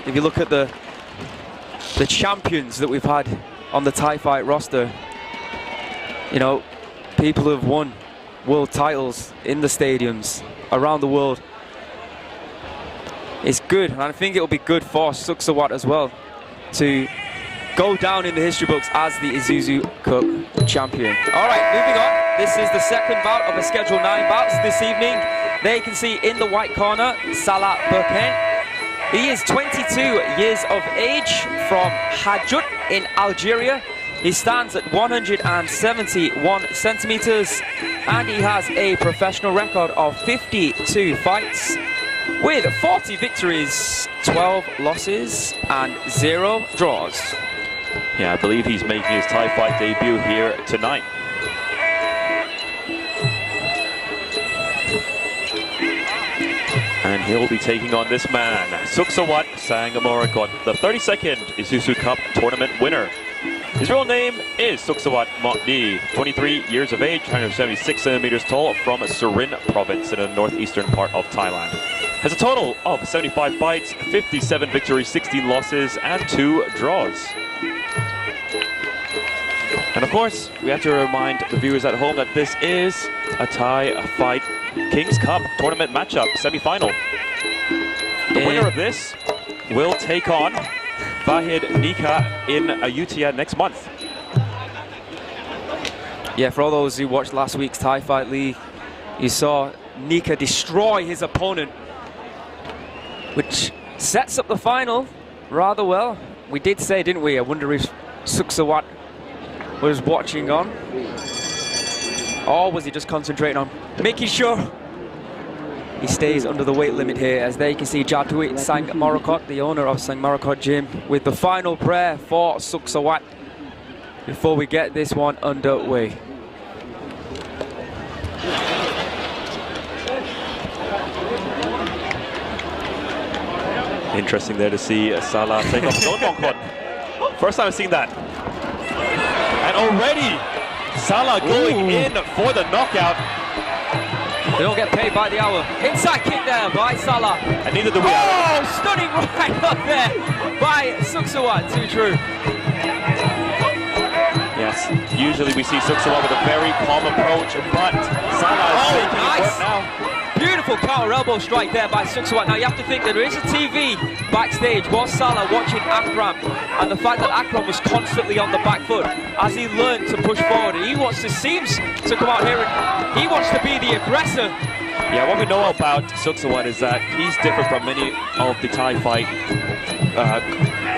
if you look at the champions that we've had on the Thai fight roster, you know, people who have won world titles in the stadiums around the world. It's good, and I think it will be good for Suksawat as well to go down in the history books as the Isuzu Cup champion. All right, moving on. This is the second bout of a scheduled 9 bouts this evening. There you can see in the white corner, Salah Burkhan. He is 22 years of age from Hajut in Algeria. He stands at 171 centimeters, and he has a professional record of 52 fights with 40 victories, 12 losses, and 0 draws. Yeah, I believe he's making his Thai fight debut here tonight. And he'll be taking on this man, Suksawat Sangmorakot, the 32nd Isuzu Cup tournament winner. His real name is Suksawat Motni, 23 years of age, 176 centimeters tall, from Surin province in the northeastern part of Thailand. Has a total of 75 fights, 57 victories, 16 losses, and 2 draws. And of course, we have to remind the viewers at home that this is a Thai fight King's Cup tournament matchup, semi-final. The winner of this will take on Vahid Nika in Ayutthaya next month. Yeah, for all those who watched last week's Thai Fight League, you saw Nika destroy his opponent, which sets up the final rather well. We did say, didn't we? I wonder if Suksawat was watching on, or was he just concentrating on making sure he stays under the weight limit here? As there you can see Jatuit Sangmorakot, the owner of Sangmorakot Gym, with the final prayer for Suksawat before we get this one underway. Interesting there to see Salah take off Sangmorakot. First time I've seen that. And already Salah going in for the knockout. They don't get paid by the hour. Inside kick there by Salah. And neither do we. Oh, stunning right up there by Suksawat. Too true. Yes, usually we see Suksawat with a very calm approach, but Salah is taking it now. Beautiful counter elbow strike there by Suksawat. Now you have to think that there is a TV backstage. Was Salah watching Akram, and the fact that Akram was constantly on the back foot as he learned to push forward. And he wants to seems to come out here and he wants to be the aggressor. Yeah, what we know about Suksawat is that he's different from many of the Thai fight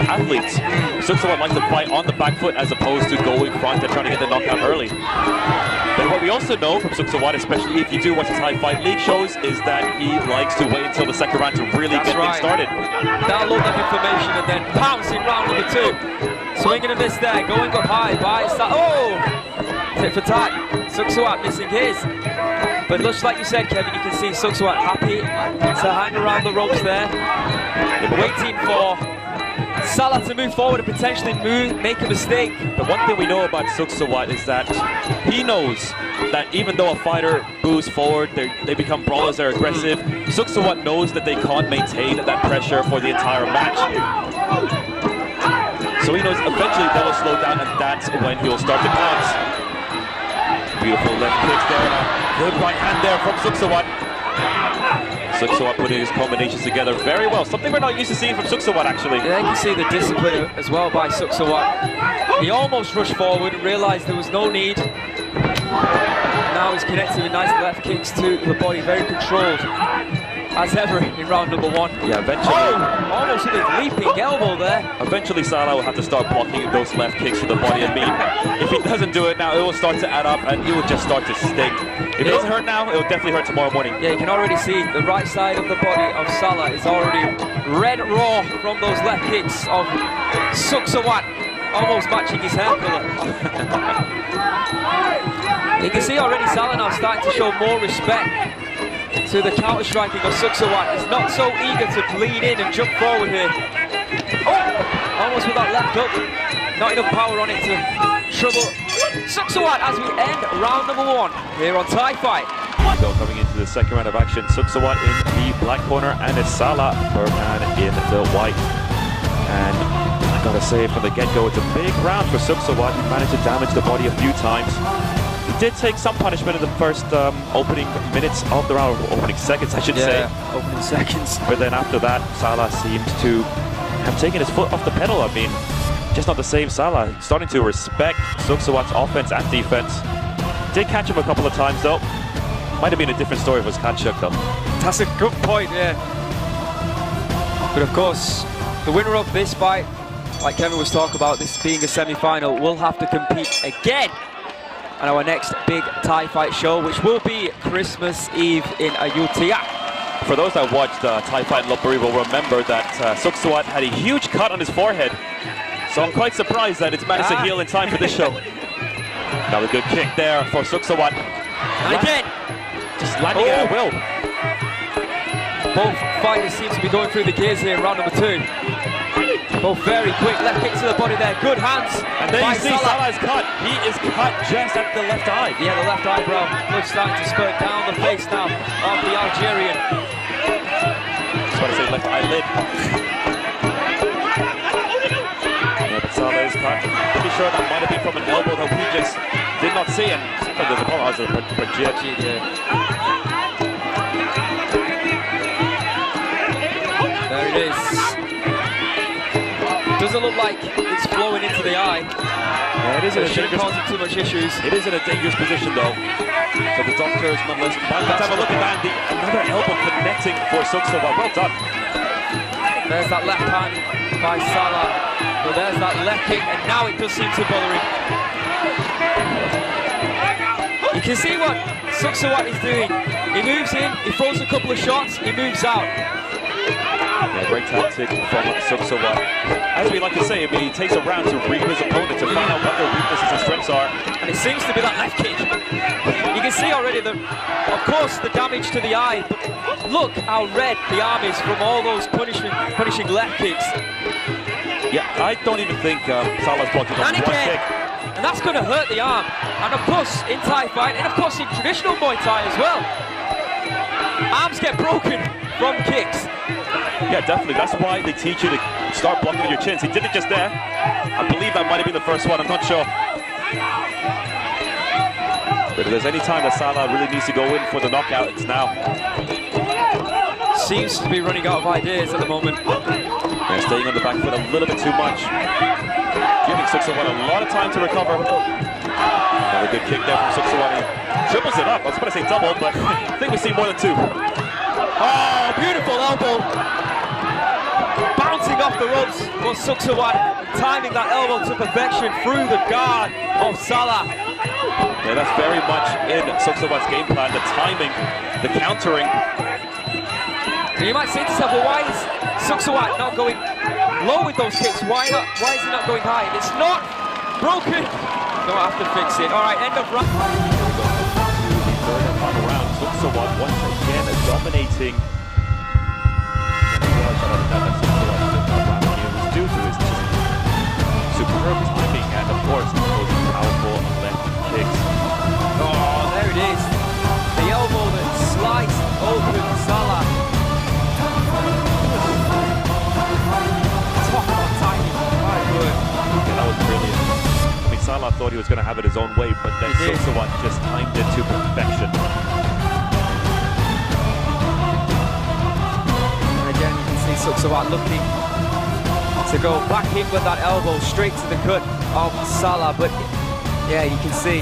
athletes. Suksawat likes to fight on the back foot as opposed to going front and trying to get the knockout early. But what we also know from Suksawat, especially if you do watch his Thai Fight League shows, is that he likes to wait until the second round to really get things started. Download that information and then pounce in round number 2. Swinging a miss there, going up high by oh! Tit for tat. Suksawat missing his. But looks like you said, Kevin, you can see Suksawat happy to hang around the ropes there, waiting for Salah to move forward and potentially make a mistake. The one thing we know about Suksawat is that he knows that even though a fighter moves forward, they become brawlers, they're aggressive. Suksawat knows that they can't maintain that pressure for the entire match. So he knows eventually they will slow down, and that's when he'll start to pounce. Beautiful left kicks there, and a good right hand there from Suksawat. Suksawat putting his combinations together very well. Something we're not used to seeing from Suksawat, actually. Yeah, you can see the discipline as well by Suksawat. He almost rushed forward and realised there was no need. Now he's connecting with nice left kicks to the body, very controlled, as ever in round number 1. Yeah, eventually. Oh, almost with a leaping elbow there. Eventually, Salah will have to start blocking those left kicks to the body. I mean, if he doesn't do it now, it will start to add up and it will just start to sting. If it doesn't hurt now, it will definitely hurt tomorrow morning. Yeah, you can already see the right side of the body of Salah is already red raw from those left kicks of Suksawat, almost matching his hair colour. You can see already Salah now starting to show more respect to the counter-striking of Suksawat. He's not so eager to bleed in and jump forward here. Oh, almost with that left hook. Not enough power on it to trouble Suksawat as we end round number 1 here on Thai Fight. So coming into the second round of action, Suksawat in the black corner and Salah Burkhan in the white. And I gotta say, from the get-go, it's a big round for Suksawat. He managed to damage the body a few times. He did take some punishment in the first opening minutes of the round, opening seconds, I should say. Opening seconds. But then after that, Salah seemed to have taken his foot off the pedal. I mean, just not the same Salah. Starting to respect Suksawat's offense and defense. Did catch him a couple of times though. Might have been a different story if it was Kachuk though. That's a good point, yeah. But of course, the winner of this fight, like Kevin was talking about, this being a semi-final, will have to compete again on our next big Thai fight show, which will be Christmas Eve in Ayutthaya. For those that watched Thai fight in Lopburi will remember that Suksawat had a huge cut on his forehead. So I'm quite surprised that it's managed to heal in time for this show. Another good kick there for Suksawat. And again! Just landing it at will. Both fighters seem to be going through the gears here in round number 2. Both very quick, left kick to the body there, good hands. And then you see Salah's cut. He is cut just at the left eye. Yeah, the left eyebrow. Blood starting to spurt down the face now of the Algerian. I was about to say left eyelid. Yeah, but Salah is cut. Pretty sure that might have been from an elbow that we just did not see. And there's a call out as a project. There it is. Doesn't look like it's flowing into the eye. Yeah, it is in a shouldn't cause too much issues. It is in a dangerous position though. So the doctors, let's have a look at that. Another elbow connecting for Suksawat. Well done. There's that left hand by Salah. But there's that left kick, and now it does seem to bother him. You can see what Suksawat is doing. He moves in, he throws a couple of shots, he moves out. Yeah, great tactic from Suksawat. As we like to say, I mean, he takes a round to read his opponent to find out what their weaknesses and strengths are. And it seems to be that left kick. You can see already that, of course, the damage to the eye, but look how red the arm is from all those punishing left kicks. Yeah, I don't even think Salah's blocked it on one kick. And that's going to hurt the arm. And of course, in Thai fight, and of course in traditional Muay Thai as well, arms get broken from kicks. Yeah, definitely. That's why they teach you to start blocking with your chins. He did it just there. I believe that might have been the first one. I'm not sure. But if there's any time that Salah really needs to go in for the knockout, it's now. Seems to be running out of ideas at the moment. Yeah, staying on the back foot a little bit too much. Giving Suksawat a lot of time to recover. Another good kick there from Suksawat. Triples it up. I was about to say double, but I think we see more than 2. Oh, beautiful elbow. Bouncing off the ropes was Suksawat, timing that elbow to perfection through the guard of Salah. Yeah, that's very much in Suksawat's game plan, the timing, the countering. And you might say to yourself, well, why is Suksawat not going low with those kicks? Why not? Why is he not going high? It's not broken. Don't have to fix it. All right, end of round. Third and final round. Suksawat once again dominating. Due to his superb timing and of course those powerful left kicks. Oh, there it is. The elbow that sliced open Salah. Talk about timing. My word. Yeah, that was brilliant. I mean, Salah thought he was going to have it his own way, but then Suksawat just timed it to perfection. And again, you can see Suksawat looking to go back in with that elbow straight to the gut of Salah, but yeah, you can see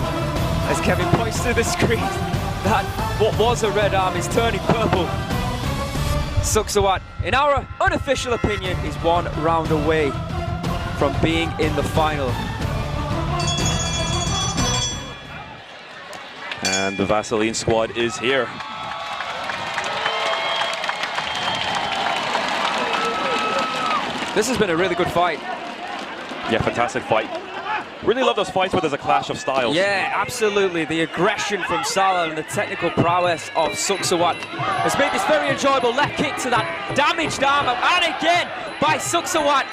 as Kevin points to the screen that what was a red arm is turning purple. Suksawat, in our unofficial opinion, is 1 round away from being in the final. And the Vaseline squad is here. This has been a really good fight. Yeah, fantastic fight. Really love those fights where there's a clash of styles. Yeah, absolutely. The aggression from Salah and the technical prowess of Suksawat has made this very enjoyable. Left kick to that damaged arm, and again by Suksawat.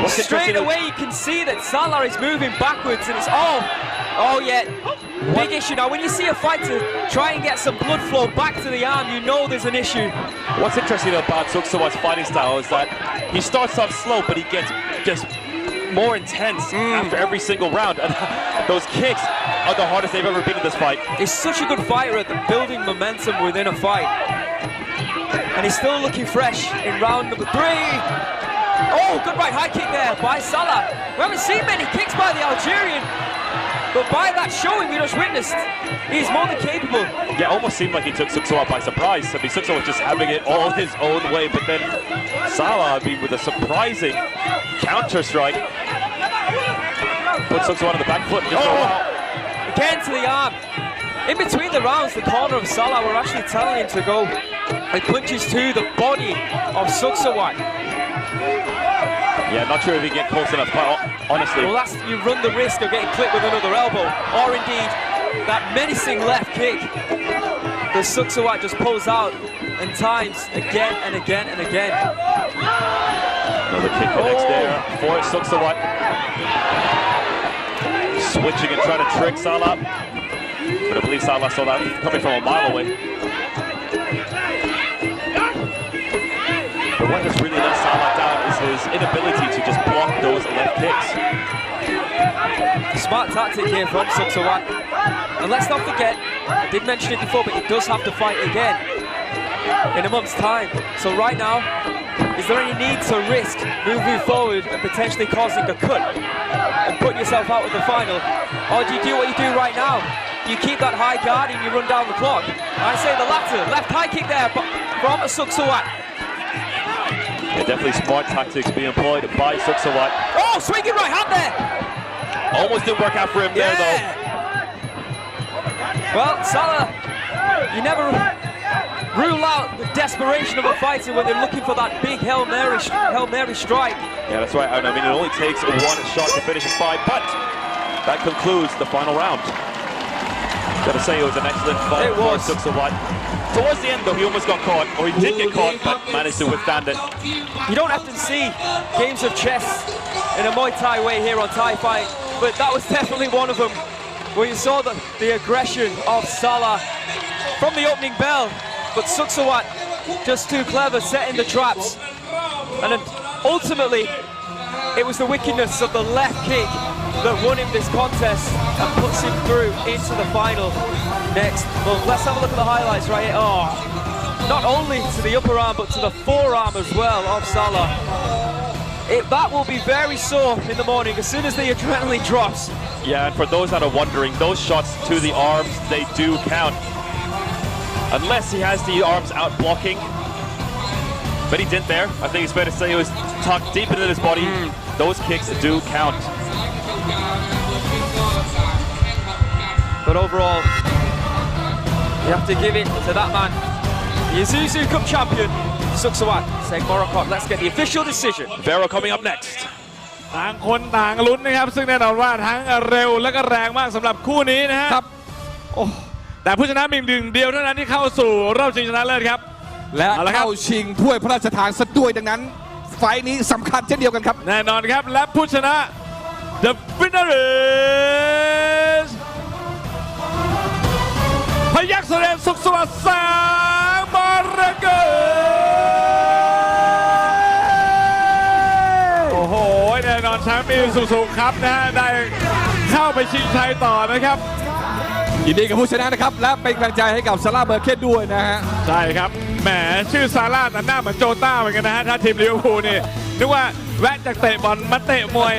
Straight away you can see that Salah is moving backwards, and it's oh yeah, big issue. Now, when you see a fighter try and get some blood flow back to the arm, you know there's an issue. What's interesting about Suksawat's fighting style is that he starts off slow, but he gets just more intense after every single round. And those kicks are the hardest they've ever been in this fight. He's such a good fighter at building momentum within a fight. And he's still looking fresh in round number 3. Oh, good right high kick there by Salah. We haven't seen many kicks by the Algerian, but by that showing we just witnessed, he's more than capable. Yeah, almost seemed like he took Suksawat by surprise. I mean, Suksawat was just having it all his own way, but then Salah, I mean, with a surprising counter strike, put Suksawat on the back foot. Just again to the arm. In between the rounds, the corner of Salah were actually telling him to go and punches to the body of Suksawat. Yeah, not sure if he can get close enough, honestly. Well, you run the risk of getting clipped with another elbow, or indeed that menacing left kick that Suksawat just pulls out and times again and again and again. Another kick connects there for Suksawat. Switching and trying to trick Salah. But I believe Salah saw that coming from a mile away. But what has really let Salah down is his inability to just block those left kicks. Smart tactic here from Suksawat. And let's not forget, I did mention it before, but he does have to fight again in a month's time. So right now, is there any need to risk moving forward and potentially causing a cut and putting yourself out of the final? Or do you do what you do right now? You keep that high guard and you run down the clock. I say the latter. Left high kick there from Suksawat. Yeah, definitely smart tactics being employed by Suksawat. Oh, swinging right hand there. Almost didn't work out for him there, though. Well, Salah, you never rule out the desperation of a fighter when they're looking for that big Hail Mary strike. Yeah, that's right. I mean, it only takes one shot to finish a fight, but that concludes the final round. Gotta say, it was an excellent fight for Suksawat. Towards the end, though, he almost got caught, or he did get caught, but managed to withstand it. You don't often see games of chess in a Muay Thai way here on Thai Fight, but that was definitely one of them, where you saw the aggression of Salah from the opening bell, but Suksawat just too clever setting the traps. And then ultimately, it was the wickedness of the left kick that won him this contest and puts him through into the final next month. Let's have a look at the highlights right here. Oh, not only to the upper arm, but to the forearm as well of Salah. That will be very sore in the morning as soon as the adrenaline drops. Yeah, and for those that are wondering, those shots to the arms, they do count. Unless he has the arms out blocking. But he didn't there. I think it's fair to say it was tucked deep into his body. Those kicks do count. But overall, you have to give it to that man, the Isuzu Cup champion, Suksawat. Saying Morocco, let's get the official decision. Vero coming up next. ต่างคนต่างลุ้นนะครับซึ่งแน่นอนว่าทั้งเร็วและก็แรงมากสำหรับคู่นี้นะฮะโอ้แต่ผู้ชนะมีหนึ่งเดียวเท่านั้นที่เข้าสู่รอบชิงชนะเลิศครับและเข้าชิงถ้วยพระราชทานซะด้วยดังนั้นไฟล์นี้สำคัญเช่นเดียวกันครับแน่นอนครับและผู้ชนะ The winner is พยัคฆ์แสดงสุขสวัสดิ์แสงมรกตโอ้โหแน่นอนแชมป์มีสูงครับนะฮะได้เข้าไปชิงชัยต่อนะครับยินดีกับผู้ชนะนะครับและเป็นกำลังใจให้กับซาร่าเบอร์เคนด้วยนะฮะใช่ครับแหมชื่อซาร่าแต่หน้าเหมือนโจต้าเหมือนกันนะฮะถ้าทีมลิเวอร์พูลนี่นึกว่าแวะจากเตะบอลมาเตะมวย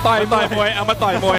ต่อยมวยเอามาต่อยมวย